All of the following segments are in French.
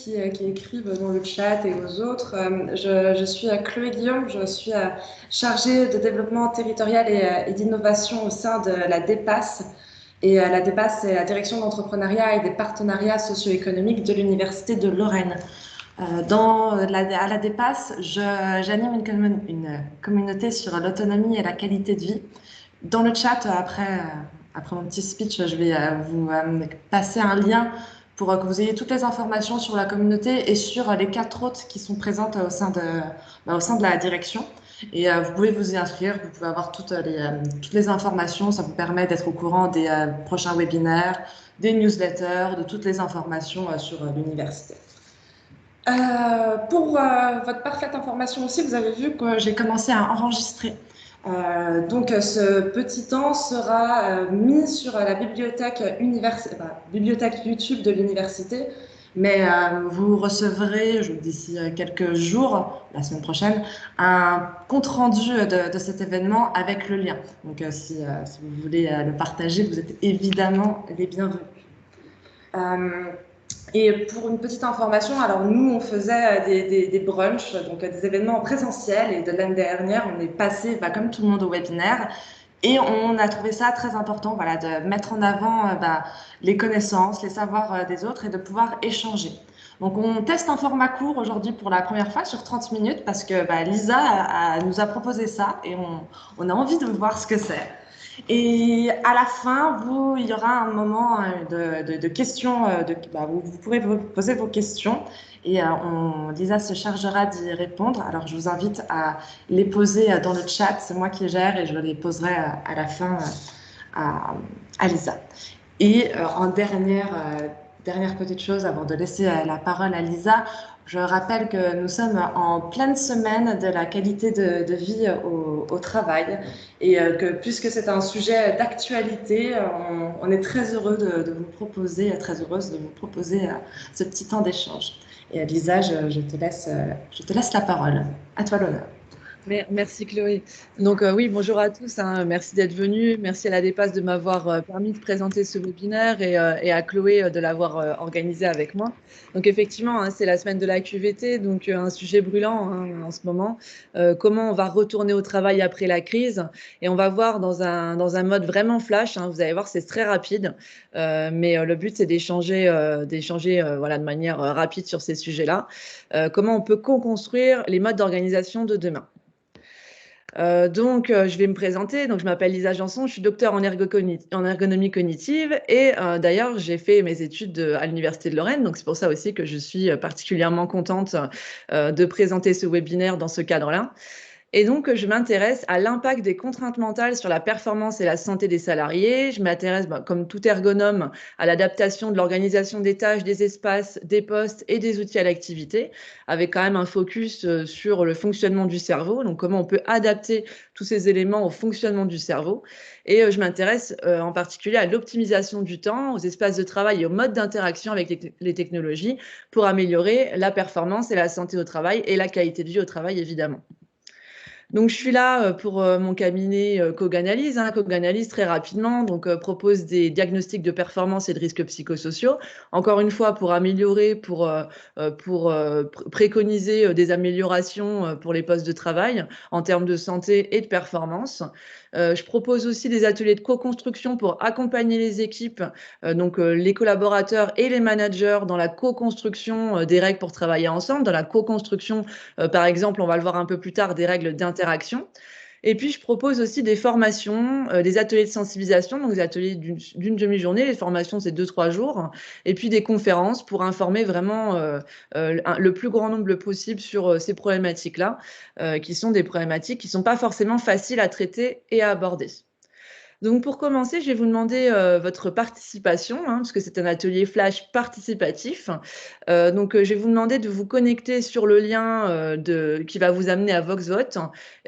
qui écrivent dans le chat et aux autres. Je suis Chloé Guillaume, je suis chargée de développement territorial et d'innovation au sein de la DEPAS. Et la DEPAS, c'est la direction d'entrepreneuriat et des partenariats socio-économiques de l'Université de Lorraine. À la DEPAS, j'anime une communauté sur l'autonomie et la qualité de vie. Dans le chat, après mon petit speech, je vais vous passer un lien pour que vous ayez toutes les informations sur la communauté et sur les 4 autres qui sont présentes au sein de la direction. Et vous pouvez vous y inscrire, vous pouvez avoir toutes les informations. Ça vous permet d'être au courant des prochains webinaires, des newsletters, de toutes les informations sur l'université. Pour votre parfaite information aussi, vous avez vu que j'ai commencé à enregistrer. Donc ce petit temps sera mis sur la bibliothèque YouTube de l'université, mais vous recevrez d'ici quelques jours, la semaine prochaine, un compte-rendu de cet événement avec le lien. Donc si vous voulez le partager, vous êtes évidemment les bienvenus. Et pour une petite information, alors nous, on faisait des brunchs, donc des événements en présentiel, et de l'année dernière, on est passé, comme tout le monde, au webinaire, et on a trouvé ça très important, voilà, de mettre en avant les connaissances, les savoirs des autres, et de pouvoir échanger. Donc on teste un format court aujourd'hui pour la première fois sur 30 minutes, parce que Lisa nous a proposé ça, et on a envie de voir ce que c'est. Et à la fin, il y aura un moment de questions, où vous pourrez vous poser vos questions et Lisa se chargera d'y répondre. Alors, je vous invite à les poser dans le chat, c'est moi qui gère et je les poserai à la fin à Lisa. Et en dernière petite chose, avant de laisser la parole à Lisa, je rappelle que nous sommes en pleine semaine de la qualité de vie au travail et que puisque c'est un sujet d'actualité, on est très heureux très heureuse de vous proposer ce petit temps d'échange. Et Lisa, je te laisse la parole. À toi l'honneur. Merci Chloé. Donc oui, bonjour à tous. Merci d'être venus. Merci à la DEPAS de m'avoir permis de présenter ce webinaire et à Chloé de l'avoir organisé avec moi. Donc effectivement, c'est la semaine de la QVT, donc un sujet brûlant en ce moment. Comment on va retourner au travail après la crise? Et on va voir dans un mode vraiment flash. Vous allez voir, c'est très rapide. Mais le but, c'est d'échanger voilà, de manière rapide sur ces sujets-là. Comment on peut co-construire les modes d'organisation de demain? Je vais me présenter. Donc, je m'appelle Lisa Janson, je suis docteur en ergonomie cognitive et d'ailleurs, j'ai fait mes études à l'Université de Lorraine. Donc, c'est pour ça aussi que je suis particulièrement contente de présenter ce webinaire dans ce cadre-là. Et donc, je m'intéresse à l'impact des contraintes mentales sur la performance et la santé des salariés. Je m'intéresse, comme tout ergonome, à l'adaptation de l'organisation des tâches, des espaces, des postes et des outils à l'activité, avec quand même un focus sur le fonctionnement du cerveau, donc comment on peut adapter tous ces éléments au fonctionnement du cerveau. Et je m'intéresse en particulier à l'optimisation du temps, aux espaces de travail et aux modes d'interaction avec les technologies pour améliorer la performance et la santé au travail et la qualité de vie au travail, évidemment. Donc, je suis là pour mon cabinet Coganalyse. Coganalyse, très rapidement, propose des diagnostics de performance et de risques psychosociaux. Encore une fois, pour améliorer, pour préconiser des améliorations pour les postes de travail en termes de santé et de performance. Je propose aussi des ateliers de co-construction pour accompagner les équipes, les collaborateurs et les managers dans la co-construction des règles pour travailler ensemble, dans la co-construction, par exemple, on va le voir un peu plus tard, des règles d'interaction. Et puis, je propose aussi des formations, des ateliers de sensibilisation, donc des ateliers d'une demi-journée. Les formations, c'est 2-3 jours. Et puis, des conférences pour informer vraiment le plus grand nombre possible sur ces problématiques-là, qui sont des problématiques qui ne sont pas forcément faciles à traiter et à aborder. Donc, pour commencer, je vais vous demander votre participation, parce que c'est un atelier flash participatif. Je vais vous demander de vous connecter sur le lien qui va vous amener à VoxVote.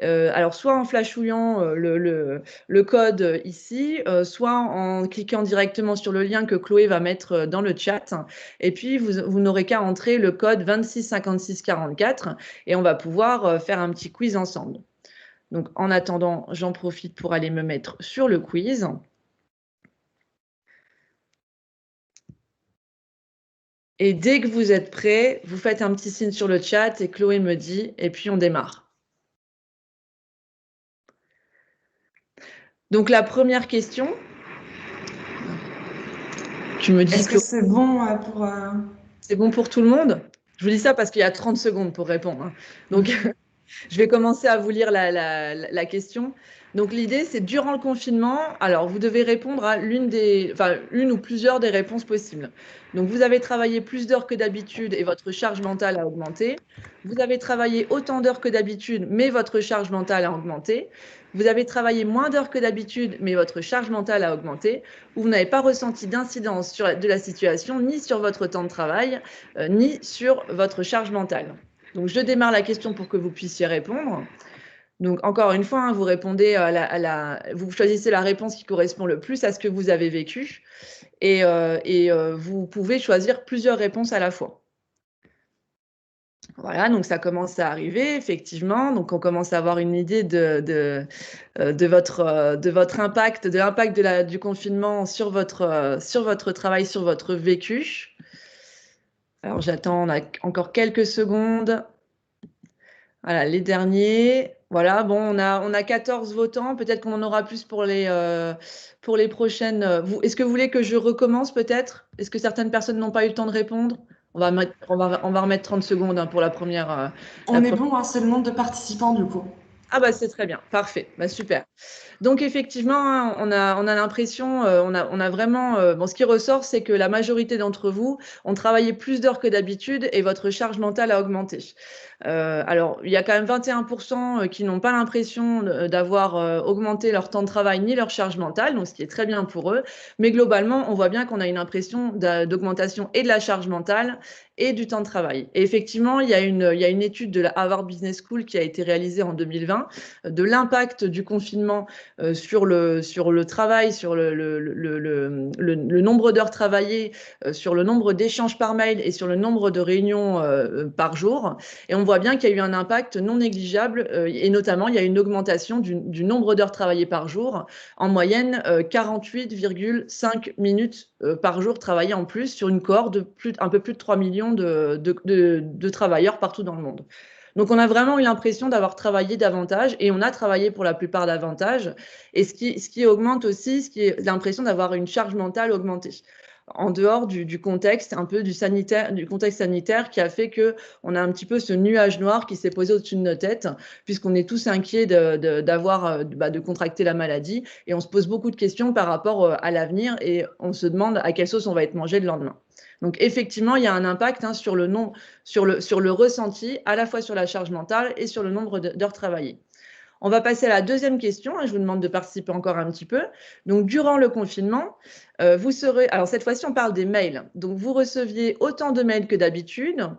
Alors, soit en flashouillant le code ici, soit en cliquant directement sur le lien que Chloé va mettre dans le chat. Et puis, vous n'aurez qu'à entrer le code 265644 et on va pouvoir faire un petit quiz ensemble. Donc, en attendant, j'en profite pour aller me mettre sur le quiz. Et dès que vous êtes prêts, vous faites un petit signe sur le chat et Chloé me dit, et puis on démarre. Donc la première question, tu me dis Est-ce que c'est bon pour... c'est bon pour tout le monde? Je vous dis ça parce qu'il y a 30 secondes pour répondre, hein. Donc, je vais commencer à vous lire la question. Donc, l'idée, c'est durant le confinement, alors vous devez répondre à une ou plusieurs des réponses possibles. Donc, vous avez travaillé plus d'heures que d'habitude et votre charge mentale a augmenté. Vous avez travaillé autant d'heures que d'habitude, mais votre charge mentale a augmenté. Vous avez travaillé moins d'heures que d'habitude, mais votre charge mentale a augmenté. Ou vous n'avez pas ressenti d'incidence de la situation, ni sur votre temps de travail, ni sur votre charge mentale. Donc, je démarre la question pour que vous puissiez répondre. Donc, encore une fois, hein, vous répondez vous choisissez la réponse qui correspond le plus à ce que vous avez vécu et vous pouvez choisir plusieurs réponses à la fois. Voilà, donc ça commence à arriver, effectivement. Donc, on commence à avoir une idée de votre impact, de l'impact du confinement sur votre travail, sur votre vécu. Alors, j'attends, on a encore quelques secondes. Voilà, les derniers. Voilà, bon, on a 14 votants. Peut-être qu'on en aura plus pour les prochaines. Est-ce que vous voulez que je recommence peut-être? Est-ce que certaines personnes n'ont pas eu le temps de répondre? On va remettre 30 secondes, hein, pour la première. On est bon, hein, c'est le nombre de participants du coup. Ah bah c'est très bien, parfait, bah, super. Donc effectivement, hein, on a l'impression, on a vraiment, bon, ce qui ressort, c'est que la majorité d'entre vous ont travaillé plus d'heures que d'habitude et votre charge mentale a augmenté. Alors, il y a quand même 21% qui n'ont pas l'impression d'avoir augmenté leur temps de travail ni leur charge mentale, donc ce qui est très bien pour eux. Mais globalement, on voit bien qu'on a une impression d'augmentation et de la charge mentale et du temps de travail. Et effectivement, il y a une étude de la Harvard Business School qui a été réalisée en 2020 de l'impact du confinement sur le travail, sur le nombre d'heures travaillées, sur le nombre d'échanges par mail et sur le nombre de réunions par jour. Et on voit bien qu'il y a eu un impact non négligeable et notamment il y a une augmentation du nombre d'heures travaillées par jour, en moyenne 48,5 minutes par jour travaillées en plus sur une cohorte de un peu plus de 3 millions de travailleurs partout dans le monde. Donc, on a vraiment eu l'impression d'avoir travaillé davantage et on a travaillé pour la plupart davantage. Et ce qui augmente aussi, ce qui est l'impression d'avoir une charge mentale augmentée. En dehors du contexte, un peu du contexte sanitaire qui a fait qu'on a un petit peu ce nuage noir qui s'est posé au-dessus de nos têtes, puisqu'on est tous inquiets de contracter la maladie et on se pose beaucoup de questions par rapport à l'avenir et on se demande à quelle sauce on va être mangé le lendemain. Donc effectivement, il y a un impact, hein, sur le ressenti, à la fois sur la charge mentale et sur le nombre d'heures travaillées. On va passer à la deuxième question, hein, je vous demande de participer encore un petit peu. Donc, durant le confinement, alors cette fois-ci, on parle des mails. Donc, vous receviez autant de mails que d'habitude.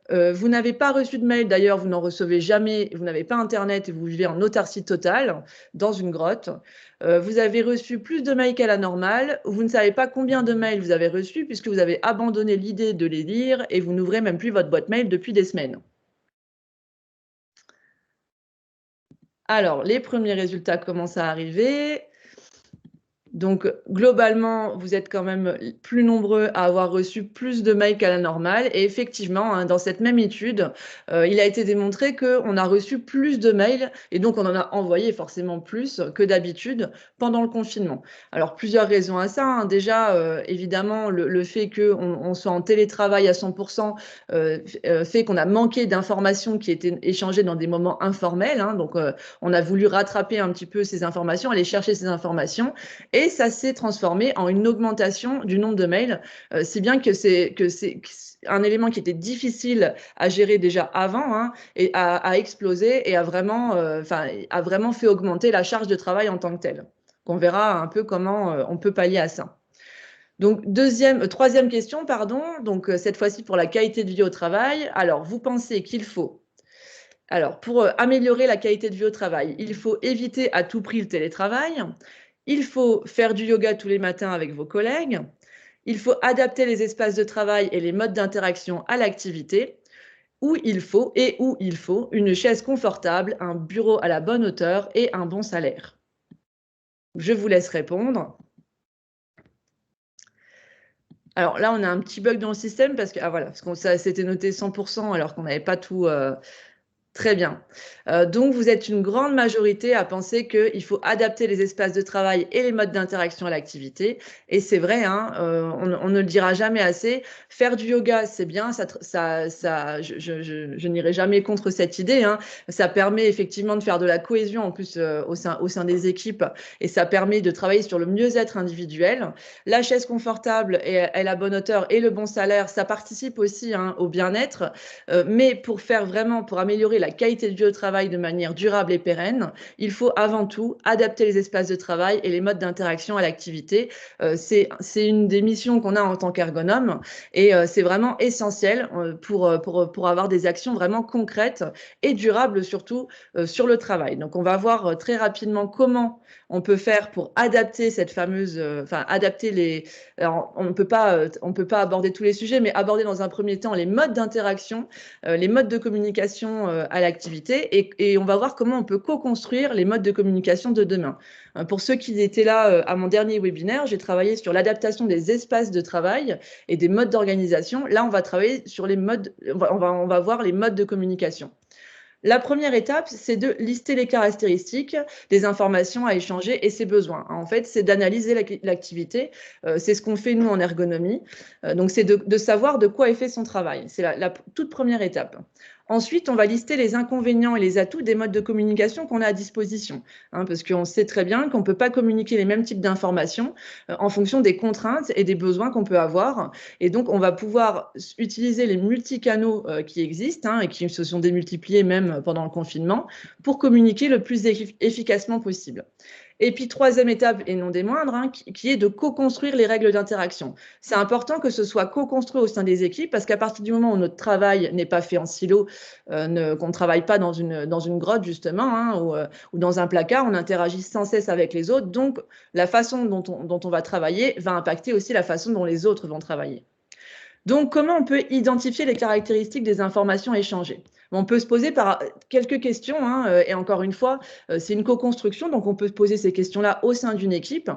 Vous n'avez pas reçu de mail, d'ailleurs, vous n'en recevez jamais, vous n'avez pas Internet et vous vivez en autarcie totale, dans une grotte. Vous avez reçu plus de mails qu'à la normale. Vous ne savez pas combien de mails vous avez reçus puisque vous avez abandonné l'idée de les lire et vous n'ouvrez même plus votre boîte mail depuis des semaines. Alors, les premiers résultats commencent à arriver. Donc, globalement, vous êtes quand même plus nombreux à avoir reçu plus de mails qu'à la normale. Et effectivement, hein, dans cette même étude, il a été démontré qu'on a reçu plus de mails et donc on en a envoyé forcément plus que d'habitude pendant le confinement. Alors, plusieurs raisons à ça, hein. Déjà, évidemment, le fait qu'on soit en télétravail à 100% fait qu'on a manqué d'informations qui étaient échangées dans des moments informels, hein. Donc, on a voulu rattraper un petit peu ces informations, aller chercher ces informations. Et ça s'est transformé en une augmentation du nombre de mails, si bien que c'est un élément qui était difficile à gérer déjà avant, hein, et a explosé et a vraiment fait augmenter la charge de travail en tant que telle. On verra un peu comment on peut pallier à ça. Donc, troisième question, pardon. Donc, cette fois-ci pour la qualité de vie au travail. Alors, vous pensez qu'il faut... Alors, pour améliorer la qualité de vie au travail, il faut éviter à tout prix le télétravail. Il faut faire du yoga tous les matins avec vos collègues. Il faut adapter les espaces de travail et les modes d'interaction à l'activité. Où il faut une chaise confortable, un bureau à la bonne hauteur et un bon salaire. Je vous laisse répondre. Alors là, on a un petit bug dans le système parce que, ah voilà, parce que ça c'était noté 100% alors qu'on n'avait pas tout, très bien. Donc, vous êtes une grande majorité à penser qu'il faut adapter les espaces de travail et les modes d'interaction à l'activité. Et c'est vrai, hein, on ne le dira jamais assez. Faire du yoga, c'est bien. Je n'irai jamais contre cette idée, hein. Ça permet effectivement de faire de la cohésion en plus au sein des équipes et ça permet de travailler sur le mieux-être individuel. La chaise confortable et la bonne hauteur et le bon salaire, ça participe aussi, hein, au bien-être. Mais pour faire vraiment, pour améliorer la qualité de vie au travail de manière durable et pérenne, il faut avant tout adapter les espaces de travail et les modes d'interaction à l'activité. C'est une des missions qu'on a en tant qu'ergonome et c'est vraiment essentiel pour avoir des actions vraiment concrètes et durables surtout sur le travail. Donc on va voir très rapidement comment on peut faire pour adapter cette fameuse, enfin adapter les. Alors on peut pas aborder tous les sujets, mais aborder dans un premier temps les modes d'interaction, les modes de communication à l'activité et on va voir comment on peut co-construire les modes de communication de demain. Pour ceux qui étaient là à mon dernier webinaire, j'ai travaillé sur l'adaptation des espaces de travail et des modes d'organisation. Là, on va travailler sur les modes, on va voir les modes de communication. La première étape, c'est de lister les caractéristiques des informations à échanger et ses besoins. En fait, c'est d'analyser l'activité. C'est ce qu'on fait nous en ergonomie. Donc, c'est de savoir de quoi est fait son travail. C'est la toute première étape. Ensuite, on va lister les inconvénients et les atouts des modes de communication qu'on a à disposition, hein, parce qu'on sait très bien qu'on ne peut pas communiquer les mêmes types d'informations en fonction des contraintes et des besoins qu'on peut avoir. Et donc, on va pouvoir utiliser les multicanaux qui existent, hein, et qui se sont démultipliés même pendant le confinement pour communiquer le plus efficacement possible. Et puis, troisième étape, et non des moindres, hein, qui est de co-construire les règles d'interaction. C'est important que ce soit co-construit au sein des équipes parce qu'à partir du moment où notre travail n'est pas fait en silo, qu'on ne travaille pas dans une grotte justement, hein, ou dans un placard, on interagit sans cesse avec les autres. Donc, la façon dont on va travailler va impacter aussi la façon dont les autres vont travailler. Donc, comment on peut identifier les caractéristiques des informations échangées? On peut se poser par quelques questions, hein, et encore une fois, c'est une co-construction, donc on peut se poser ces questions-là au sein d'une équipe.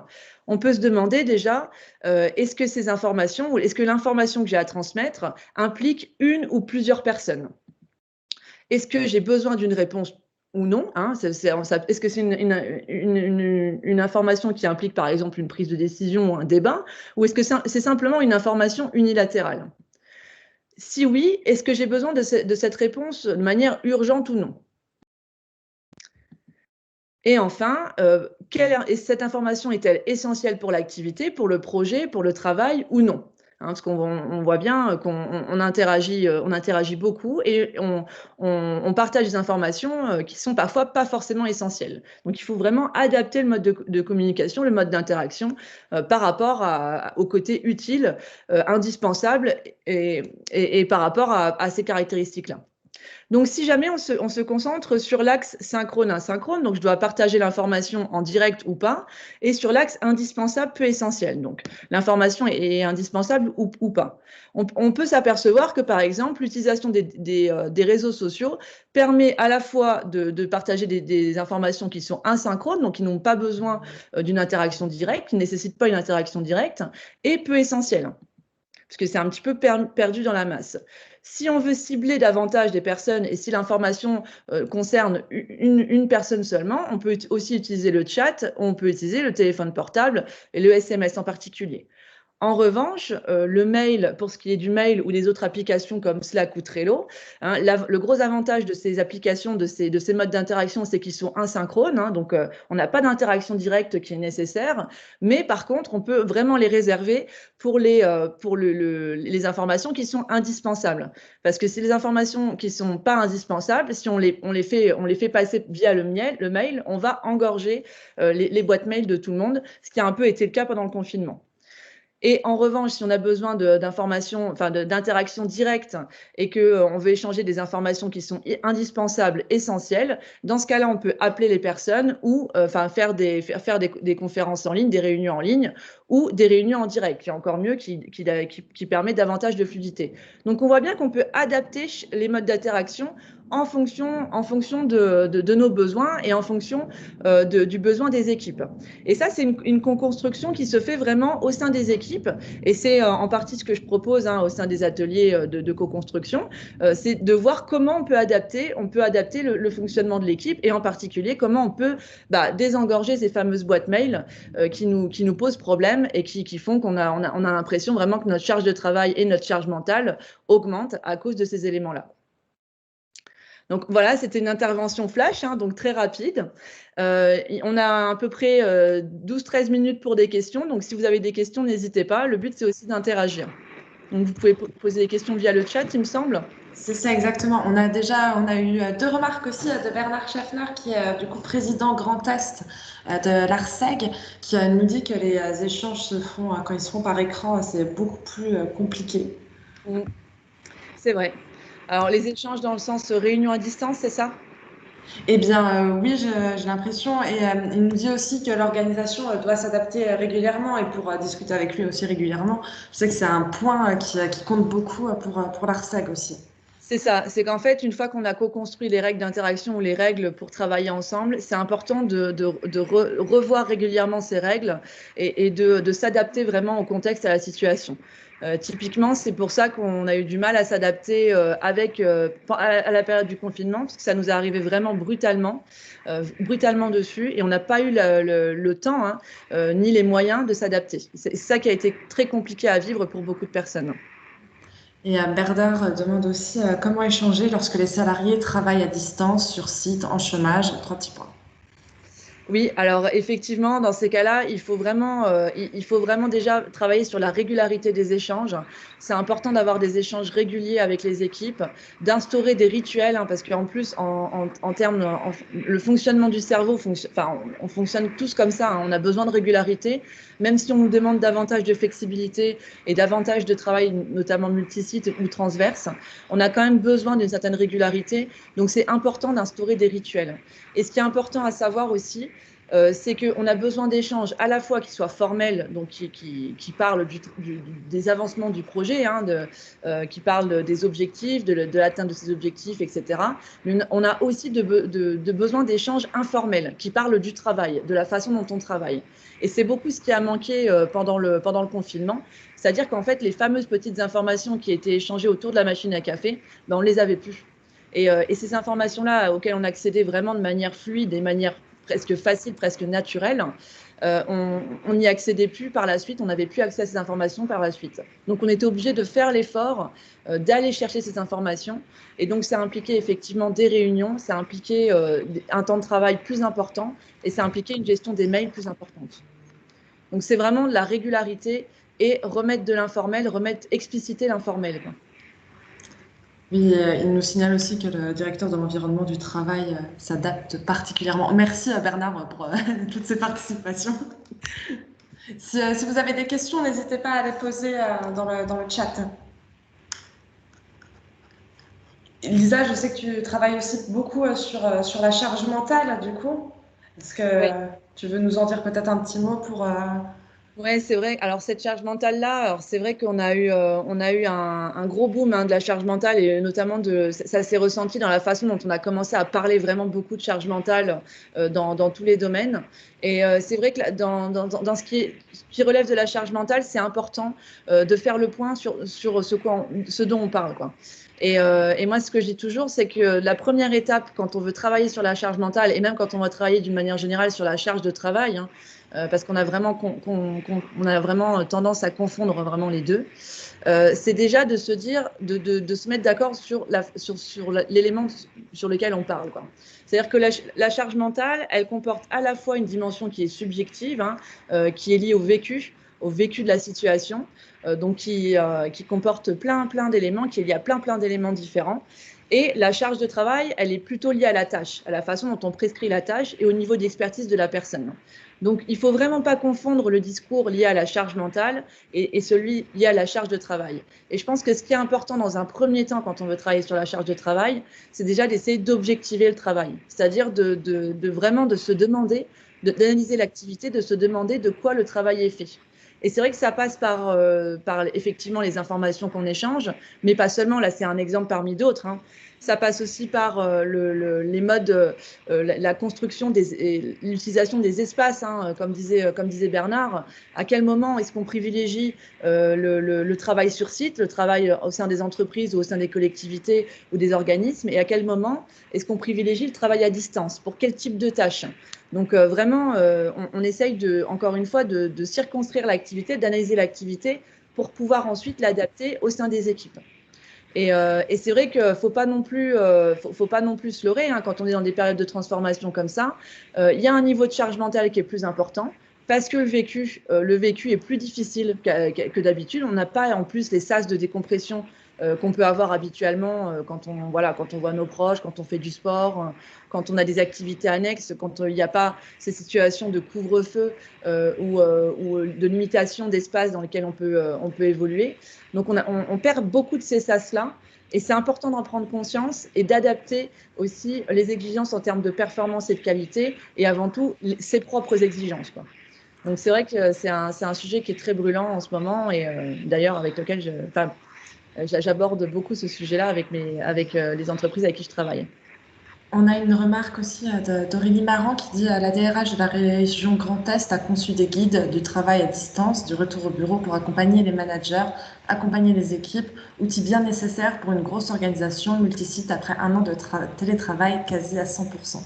On peut se demander déjà, est-ce que ces informations, ou est-ce que l'information que j'ai à transmettre implique une ou plusieurs personnes? Est-ce que j'ai besoin d'une réponse ou non, hein? Est-ce que c'est une information qui implique, par exemple, une prise de décision ou un débat? Ou est-ce que c'est simplement une information unilatérale? Si oui, est-ce que j'ai besoin de cette réponse de manière urgente ou non? Et enfin, cette information est-elle essentielle pour l'activité, pour le projet, pour le travail ou non? Hein, parce qu'on voit bien qu'on interagit beaucoup et on partage des informations qui sont parfois pas forcément essentielles. Donc, il faut vraiment adapter le mode de communication, le mode d'interaction par rapport au côté utile, indispensable et par rapport à ces caractéristiques-là. Donc, si jamais on se concentre sur l'axe synchrone-asynchrone, donc je dois partager l'information en direct ou pas, et sur l'axe indispensable, peu essentiel. Donc, l'information est indispensable ou pas. On peut s'apercevoir que, par exemple, l'utilisation des réseaux sociaux permet à la fois de partager des informations qui sont asynchrones, donc qui n'ont pas besoin d'une interaction directe, qui ne nécessitent pas une interaction directe, et peu essentielles, parce que c'est un petit peu perdu dans la masse. Si on veut cibler davantage des personnes et si l'information concerne une personne seulement, on peut aussi utiliser le chat, on peut utiliser le téléphone portable et le SMS en particulier. En revanche, le mail, pour ce qui est du mail ou des autres applications comme Slack ou Trello, hein, le gros avantage de ces applications, de ces modes d'interaction, c'est qu'ils sont asynchrones, hein, donc on n'a pas d'interaction directe qui est nécessaire, mais par contre, on peut vraiment les réserver pour les informations qui sont indispensables. Parce que si les informations qui ne sont pas indispensables, si on les fait passer via le mail, on va engorger les boîtes mail de tout le monde, ce qui a un peu été le cas pendant le confinement. Et en revanche, si on a besoin d'informations, enfin d'interactions directes et qu'on veut échanger des informations qui sont indispensables, essentielles, dans ce cas-là, on peut appeler les personnes ou faire des conférences en ligne, des réunions en ligne ou des réunions en direct, qui est encore mieux, qui permet davantage de fluidité. Donc, on voit bien qu'on peut adapter les modes d'interaction en fonction de nos besoins et en fonction du besoin des équipes. Et ça, c'est une co-construction qui se fait vraiment au sein des équipes. Et c'est en partie ce que je propose au sein des ateliers de co-construction. C'est de voir comment on peut adapter le fonctionnement de l'équipe et en particulier comment on peut désengorger ces fameuses boîtes mail qui nous posent problème et qui font qu'on a l'impression vraiment que notre charge de travail et notre charge mentale augmentent à cause de ces éléments-là. Donc voilà, c'était une intervention flash, donc très rapide. On a à peu près 12-13 minutes pour des questions. Donc si vous avez des questions, n'hésitez pas. Le but, c'est aussi d'interagir. Donc vous pouvez poser des questions via le chat, il me semble. C'est ça exactement. On a eu 2 remarques aussi de Bernard Schaffner, qui est du coup président Grand Est de l'ARSEG, qui nous dit que les échanges se font quand ils se font par écran, c'est beaucoup plus compliqué. C'est vrai. Alors les échanges dans le sens réunion à distance, c'est ça? Eh bien, oui, j'ai l'impression. Et il nous dit aussi que l'organisation doit s'adapter régulièrement et pour discuter avec lui aussi régulièrement. Je sais que c'est un point qui compte beaucoup pour l'ARSEG aussi. C'est ça, c'est qu'en fait, une fois qu'on a co-construit les règles d'interaction ou les règles pour travailler ensemble, c'est important de revoir régulièrement ces règles et de s'adapter vraiment au contexte, à la situation. Typiquement, c'est pour ça qu'on a eu du mal à s'adapter à la période du confinement, parce que ça nous est arrivé vraiment brutalement dessus, et on n'a pas eu le temps ni les moyens de s'adapter. C'est ça qui a été très compliqué à vivre pour beaucoup de personnes. Et Bernard demande aussi comment échanger lorsque les salariés travaillent à distance, sur site, en chômage. 3 petits points. Oui, alors effectivement, dans ces cas-là, il faut vraiment déjà travailler sur la régularité des échanges. C'est important d'avoir des échanges réguliers avec les équipes, d'instaurer des rituels, parce qu'en plus, le fonctionnement du cerveau, on fonctionne tous comme ça, on a besoin de régularité, même si on nous demande davantage de flexibilité et davantage de travail, notamment multisite ou transverse, on a quand même besoin d'une certaine régularité. Donc c'est important d'instaurer des rituels. Et ce qui est important à savoir aussi, c'est qu'on a besoin d'échanges à la fois qui soient formels, donc qui parlent des avancements du projet, qui parlent des objectifs, de l'atteinte de ces objectifs, etc. Mais on a aussi de besoin d'échanges informels, qui parlent du travail, de la façon dont on travaille. Et c'est beaucoup ce qui a manqué pendant le confinement. C'est-à-dire qu'en fait, les fameuses petites informations qui étaient échangées autour de la machine à café, on ne les avait plus. Et ces informations-là auxquelles on accédait vraiment de manière fluide, de manière presque facile, presque naturelle, on n'y accédait plus par la suite, on n'avait plus accès à ces informations par la suite. Donc on était obligé de faire l'effort d'aller chercher ces informations. Et donc ça impliquait effectivement des réunions, ça impliquait un temps de travail plus important et ça impliquait une gestion des mails plus importante. Donc c'est vraiment de la régularité et remettre de l'informel, expliciter l'informel. Oui, il nous signale aussi que le directeur de l'environnement du travail s'adapte particulièrement. Merci Bernard pour toutes ces participations. Si vous avez des questions, n'hésitez pas à les poser dans le chat. Lisa, je sais que tu travailles aussi beaucoup sur la charge mentale, du coup. Est-ce que tu veux nous en dire peut-être un petit mot pour... Oui, c'est vrai. Alors, cette charge mentale-là, c'est vrai qu'on a eu un gros boom de la charge mentale et notamment ça s'est ressenti dans la façon dont on a commencé à parler vraiment beaucoup de charge mentale dans tous les domaines. Et c'est vrai que dans ce qui relève de la charge mentale, c'est important de faire le point sur ce dont on parle, quoi. Et moi, ce que je dis toujours, c'est que la première étape, quand on veut travailler sur la charge mentale, et même quand on va travailler d'une manière générale sur la charge de travail, parce qu'on a vraiment, on a vraiment tendance à confondre vraiment les deux, c'est déjà de se dire, de se mettre d'accord sur l'élément sur lequel on parle, quoi. C'est-à-dire que la charge mentale, elle comporte à la fois une dimension qui est subjective, qui est liée au vécu de la situation, donc qui comporte plein d'éléments, qui est lié à plein d'éléments différents. Et la charge de travail, elle est plutôt liée à la tâche, à la façon dont on prescrit la tâche et au niveau d'expertise de la personne. Donc, il ne faut vraiment pas confondre le discours lié à la charge mentale et celui lié à la charge de travail. Et je pense que ce qui est important dans un premier temps quand on veut travailler sur la charge de travail, c'est déjà d'essayer d'objectiver le travail. C'est-à-dire vraiment de se demander, d'analyser l'activité, de se demander de quoi le travail est fait. Et c'est vrai que ça passe par effectivement les informations qu'on échange, mais pas seulement. Là, c'est un exemple parmi d'autres. Ça passe aussi par les modes, la construction et l'utilisation des espaces, hein, comme disait Bernard. À quel moment est-ce qu'on privilégie le travail sur site, le travail au sein des entreprises ou au sein des collectivités ou des organismes, et à quel moment est-ce qu'on privilégie le travail à distance? Pour quel type de tâches? Donc vraiment, on essaye encore une fois de circonscrire l'activité, d'analyser l'activité pour pouvoir ensuite l'adapter au sein des équipes. Et c'est vrai qu'il ne faut pas non plus, faut pas non plus se leurrer, hein, quand on est dans des périodes de transformation comme ça. Il y a un niveau de charge mentale qui est plus important parce que le vécu est plus difficile que d'habitude. On n'a pas en plus les sas de décompression qu'on peut avoir habituellement quand on voit nos proches, quand on fait du sport, quand on a des activités annexes, quand il n'y a pas ces situations de couvre-feu ou de limitation d'espace dans lesquels on peut évoluer. Donc, on perd beaucoup de ces sas-là. Et c'est important d'en prendre conscience et d'adapter aussi les exigences en termes de performance et de qualité, et avant tout, ses propres exigences, quoi. Donc, c'est vrai que c'est un sujet qui est très brûlant en ce moment, et d'ailleurs, avec lequel j'aborde beaucoup ce sujet-là avec les entreprises avec qui je travaille. On a une remarque aussi d'Aurélie Marant qui dit la DRH de la région Grand Est a conçu des guides du travail à distance, du retour au bureau pour accompagner les managers, accompagner les équipes, outil bien nécessaire pour une grosse organisation multisite après un an de télétravail quasi à 100%.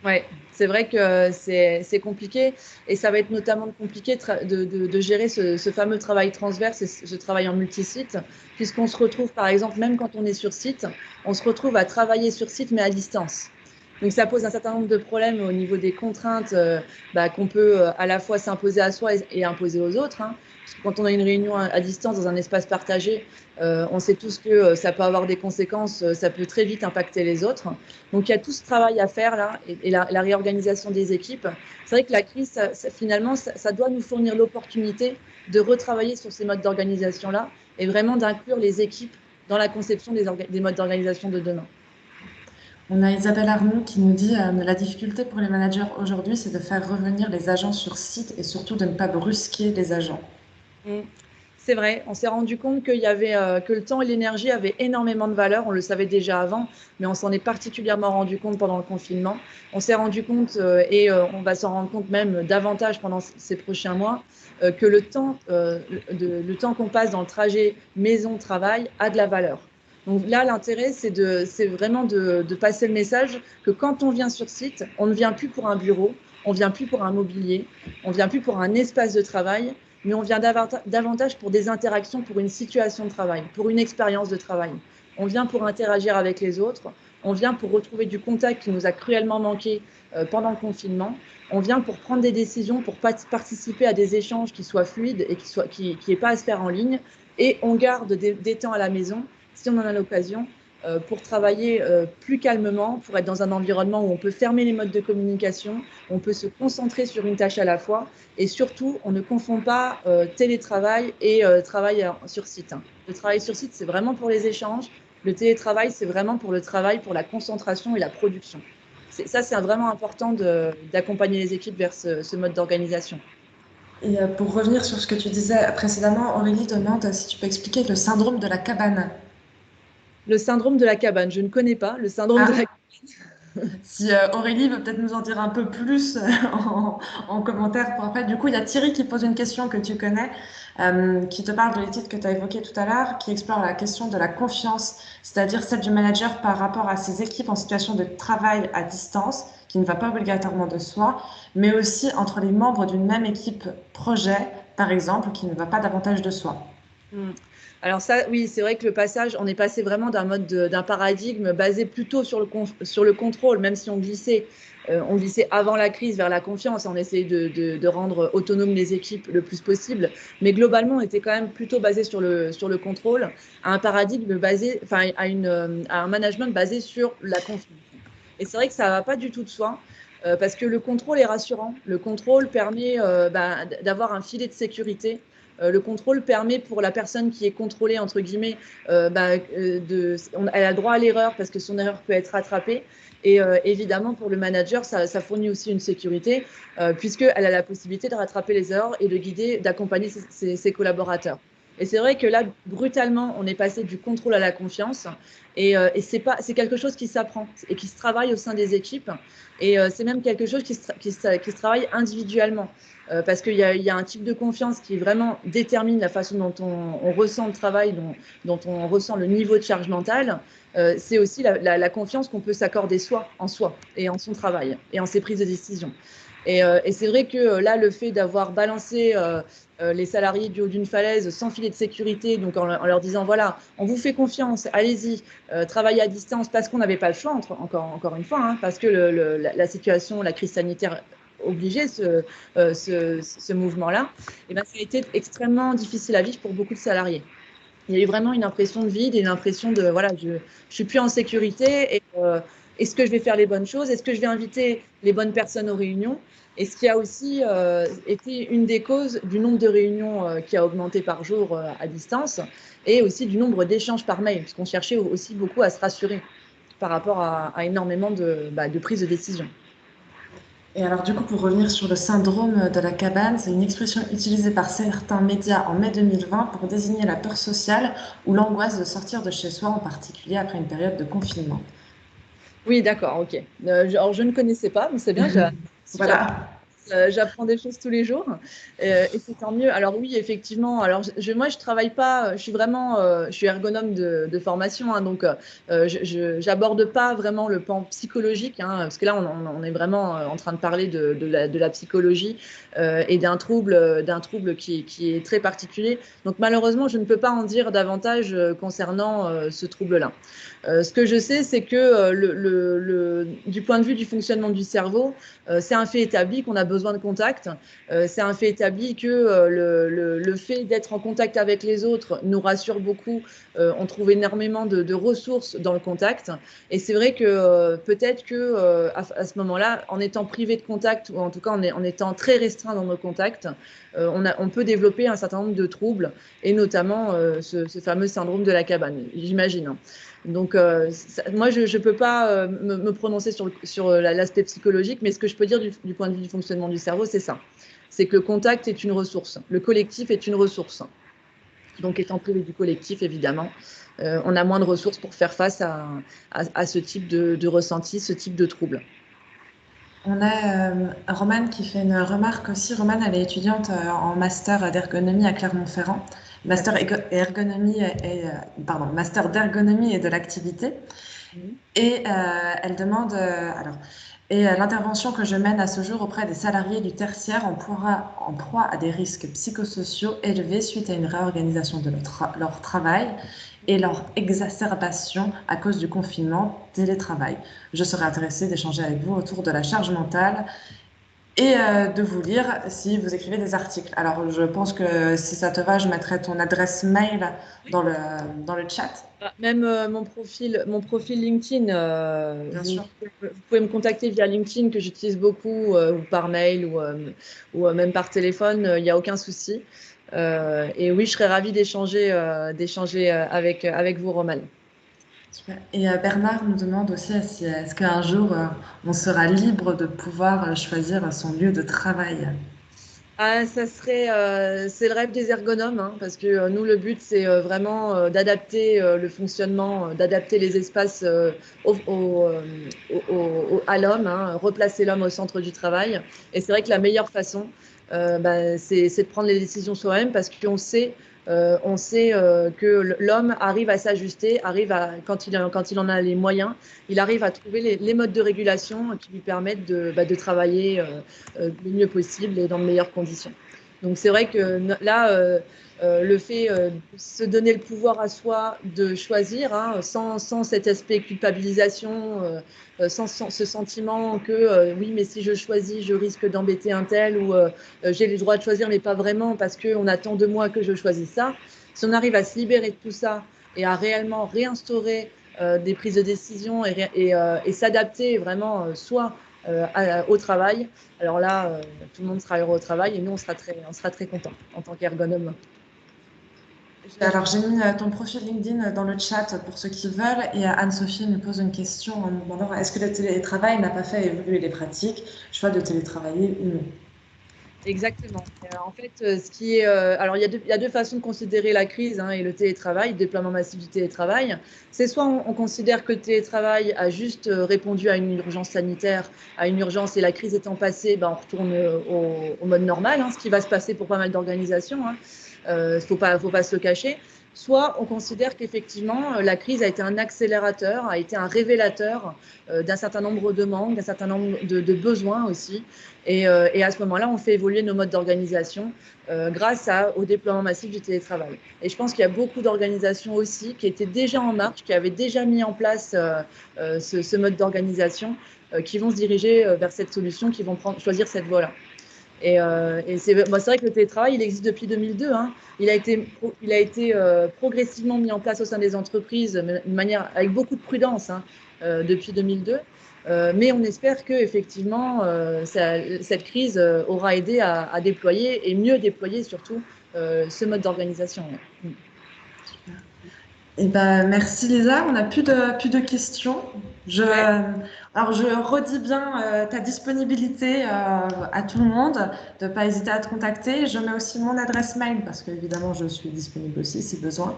Ouais, c'est vrai que c'est compliqué, et ça va être notamment compliqué de gérer ce fameux travail transverse et ce travail en multisite, puisqu'on se retrouve, par exemple, même quand on est sur site, on se retrouve à travailler sur site mais à distance. Donc ça pose un certain nombre de problèmes au niveau des contraintes qu'on peut à la fois s'imposer à soi et imposer aux autres, hein. Parce que quand on a une réunion à distance dans un espace partagé, on sait tous que ça peut avoir des conséquences, ça peut très vite impacter les autres. Donc il y a tout ce travail à faire là, et la réorganisation des équipes. C'est vrai que la crise, finalement, ça doit nous fournir l'opportunité de retravailler sur ces modes d'organisation-là et vraiment d'inclure les équipes dans la conception des modes d'organisation de demain. On a Isabelle Arnoux qui nous dit la difficulté pour les managers aujourd'hui, c'est de faire revenir les agents sur site et surtout de ne pas brusquer les agents. Mmh. C'est vrai, on s'est rendu compte que le temps et l'énergie avaient énormément de valeur. On le savait déjà avant, mais on s'en est particulièrement rendu compte pendant le confinement. On s'est rendu compte, on va s'en rendre compte même davantage pendant ces prochains mois, que le temps qu'on passe dans le trajet maison-travail a de la valeur. Donc là, l'intérêt, c'est vraiment de passer le message que quand on vient sur site, on ne vient plus pour un bureau, on ne vient plus pour un mobilier, on ne vient plus pour un espace de travail, mais on vient davantage pour des interactions, pour une situation de travail, pour une expérience de travail. On vient pour interagir avec les autres, on vient pour retrouver du contact qui nous a cruellement manqué pendant le confinement, on vient pour prendre des décisions, pour participer à des échanges qui soient fluides et qui n'aient pas à se faire en ligne, et on garde des temps à la maison, si on en a l'occasion, pour travailler plus calmement, pour être dans un environnement où on peut fermer les modes de communication, on peut se concentrer sur une tâche à la fois, et surtout, on ne confond pas télétravail et travail sur site, hein. Le travail sur site, c'est vraiment pour les échanges. Le télétravail, c'est vraiment pour le travail, pour la concentration et la production. Ça, c'est vraiment important d'accompagner les équipes vers ce mode d'organisation. Et pour revenir sur ce que tu disais précédemment, Aurélie demande si tu peux expliquer le syndrome de la cabane. Le syndrome de la cabane, je ne connais pas le syndrome de la Ah, cabane. si Aurélie veut peut-être nous en dire un peu plus en commentaire pour après. Du coup, il y a Thierry qui pose une question que tu connais, qui te parle de l'étude que tu as évoquée tout à l'heure, qui explore la question de la confiance, c'est-à-dire celle du manager par rapport à ses équipes en situation de travail à distance, qui ne va pas obligatoirement de soi, mais aussi entre les membres d'une même équipe projet, par exemple, qui ne va pas davantage de soi. Mmh. Alors ça, oui, c'est vrai que le passage, on est passé vraiment d'un paradigme basé plutôt sur le contrôle, même si on glissait avant la crise vers la confiance, on essayait de rendre autonomes les équipes le plus possible, mais globalement, on était quand même plutôt basé sur le contrôle, à un paradigme basé, enfin, à un management basé sur la confiance. Et c'est vrai que ça va pas du tout de soi, parce que le contrôle est rassurant. Le contrôle permet d'avoir un filet de sécurité. Le contrôle permet pour la personne qui est contrôlée, entre guillemets, elle a le droit à l'erreur parce que son erreur peut être rattrapée. Et évidemment, pour le manager, ça fournit aussi une sécurité, puisqu'elle a la possibilité de rattraper les erreurs et de guider, d'accompagner ses collaborateurs. Et c'est vrai que là, brutalement, on est passé du contrôle à la confiance. Et c'est quelque chose qui s'apprend et qui se travaille au sein des équipes. Et c'est même quelque chose qui se travaille individuellement. Parce qu'il y a un type de confiance qui vraiment détermine la façon dont on ressent le travail, dont on ressent le niveau de charge mentale. C'est aussi la confiance qu'on peut s'accorder en soi et en son travail et en ses prises de décision. Et c'est vrai que là, le fait d'avoir balancé les salariés du haut d'une falaise sans filet de sécurité, donc en leur disant, voilà, on vous fait confiance, allez-y, travaillez à distance, parce qu'on n'avait pas le choix, encore une fois, hein, parce que la situation, la crise sanitaire obligeait ce mouvement-là, et ben, ça a été extrêmement difficile à vivre pour beaucoup de salariés. Il y a eu vraiment une impression de vide et une impression de, voilà, je suis plus en sécurité. Est-ce que je vais faire les bonnes choses? Est-ce que je vais inviter les bonnes personnes aux réunions? Et ce qui a aussi été une des causes du nombre de réunions qui a augmenté par jour à distance et aussi du nombre d'échanges par mail, parce qu'on cherchait aussi beaucoup à se rassurer par rapport à énormément de prises de décision. Et alors, du coup, pour revenir sur le syndrome de la cabane, c'est une expression utilisée par certains médias en mai 2020 pour désigner la peur sociale ou l'angoisse de sortir de chez soi, en particulier après une période de confinement. Oui, d'accord, ok. Alors, je ne connaissais pas, mais c'est bien, Voilà. j'apprends des choses tous les jours et c'est tant mieux. Alors oui, effectivement. Alors moi, je travaille pas. Je suis ergonome de formation, hein, donc j'aborde pas vraiment le pan psychologique, hein, parce que là, on est vraiment en train de parler de la psychologie et d'un trouble qui est très particulier. Donc malheureusement, je ne peux pas en dire davantage concernant ce trouble-là. Ce que je sais, c'est que du point de vue du fonctionnement du cerveau, c'est un fait établi qu'on a besoin de contact. C'est un fait établi que le fait d'être en contact avec les autres nous rassure beaucoup. On trouve énormément de ressources dans le contact. Et c'est vrai que peut-être que à ce moment-là, en étant privé de contact, ou en tout cas en étant très restreint dans nos contacts, on peut développer un certain nombre de troubles, et notamment ce fameux syndrome de la cabane, j'imagine, hein. Donc, moi, je ne peux pas me prononcer sur l'aspect psychologique, mais ce que je peux dire du point de vue du fonctionnement du cerveau, c'est ça. C'est que le contact est une ressource, le collectif est une ressource. Donc, étant privé du collectif, évidemment, on a moins de ressources pour faire face à ce type de ressenti, ce type de trouble. On a Romane qui fait une remarque aussi. Romane, elle est étudiante en master d'ergonomie à Clermont-Ferrand. Master d'ergonomie et de l'activité. Et elle demande l'intervention que je mène à ce jour auprès des salariés du tertiaire en proie à des risques psychosociaux élevés suite à une réorganisation de leur travail et leur exacerbation à cause du confinement, télétravail. Je serais intéressée d'échanger avec vous autour de la charge mentale et de vous lire si vous écrivez des articles. Alors, je pense que si ça te va, je mettrai ton adresse mail dans le chat. Même mon profil LinkedIn, Bien vous, sûr. vous pouvez me contacter via LinkedIn, que j'utilise beaucoup, ou par mail, ou même par téléphone, il n'y a aucun souci. Et oui, je serais ravie d'échanger avec vous, Romane. Super. Et Bernard nous demande aussi est-ce qu'un jour on sera libre de pouvoir choisir son lieu de travail? Ah, c'est le rêve des ergonomes, hein, parce que nous, le but, c'est vraiment d'adapter le fonctionnement, d'adapter les espaces à l'homme, hein, replacer l'homme au centre du travail. Et c'est vrai que la meilleure façon, c'est de prendre les décisions soi-même, parce qu'on sait que l'homme arrive à s'ajuster, quand il en a les moyens, il arrive à trouver les modes de régulation qui lui permettent de travailler le mieux possible et dans de meilleures conditions. Donc c'est vrai que là, le fait de se donner le pouvoir à soi de choisir, hein, sans cet aspect culpabilisation, sans ce sentiment que oui, mais si je choisis, je risque d'embêter un tel, ou j'ai le droit de choisir, mais pas vraiment parce qu'on attend de moi que je choisisse ça. Si on arrive à se libérer de tout ça et à réellement réinstaurer des prises de décision et s'adapter vraiment soit au travail, alors là, tout le monde sera heureux au travail et nous, on sera très contents en tant qu'ergonome. Alors j'ai mis ton profil LinkedIn dans le chat pour ceux qui veulent et Anne-Sophie me pose une question en me demandant est-ce que le télétravail n'a pas fait évoluer les pratiques, choix de télétravailler ou non? Exactement. En fait, ce qui est, alors il y a deux façons de considérer la crise, hein, et le télétravail, le déploiement massif du télétravail. C'est soit on considère que le télétravail a juste répondu à une urgence sanitaire, à une urgence, et la crise étant passée, ben, on retourne au mode normal, hein, ce qui va se passer pour pas mal d'organisations, hein. Faut pas se le cacher. Soit on considère qu'effectivement, la crise a été un accélérateur, a été un révélateur d'un certain nombre de demandes, d'un certain nombre de besoins aussi. Et à ce moment-là, on fait évoluer nos modes d'organisation grâce au déploiement massif du télétravail. Et je pense qu'il y a beaucoup d'organisations aussi qui étaient déjà en marche, qui avaient déjà mis en place ce mode d'organisation, qui vont se diriger vers cette solution, qui vont choisir cette voie-là. Et c'est vrai que le télétravail, il existe depuis 2002, hein. Il a été progressivement mis en place au sein des entreprises de manière, avec beaucoup de prudence, hein, depuis 2002. Mais on espère que effectivement, cette crise aura aidé à déployer et mieux déployer surtout ce mode d'organisation. Ouais. Eh ben, merci Lisa, on n'a plus de questions. Ouais. Alors je redis bien ta disponibilité à tout le monde, de ne pas hésiter à te contacter. Je mets aussi mon adresse mail parce qu'évidemment je suis disponible aussi si besoin.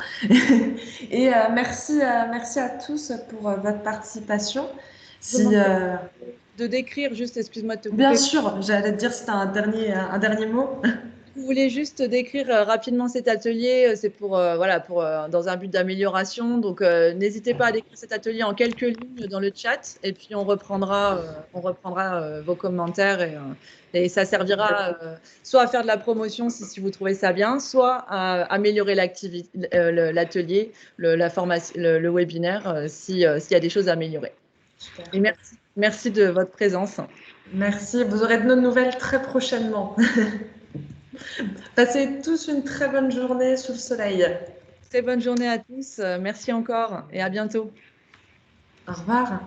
Et merci à tous pour votre participation. Je vous demande Si, de décrire, juste, excuse-moi de te bien couper. sûr, j'allais te dire si tu as un dernier mot. Je voulais juste décrire rapidement cet atelier. C'est pour, voilà, dans un but d'amélioration. Donc, n'hésitez pas à décrire cet atelier en quelques lignes dans le chat, et puis on reprendra vos commentaires, et ça servira soit à faire de la promotion si vous trouvez ça bien, soit à améliorer l'atelier, la formation, le webinaire, s'il y a des choses à améliorer. Super. Et merci de votre présence. Merci, vous aurez de nos nouvelles très prochainement. Passez tous une très bonne journée sous le soleil. Très bonne journée à tous. Merci encore et à bientôt. Au revoir.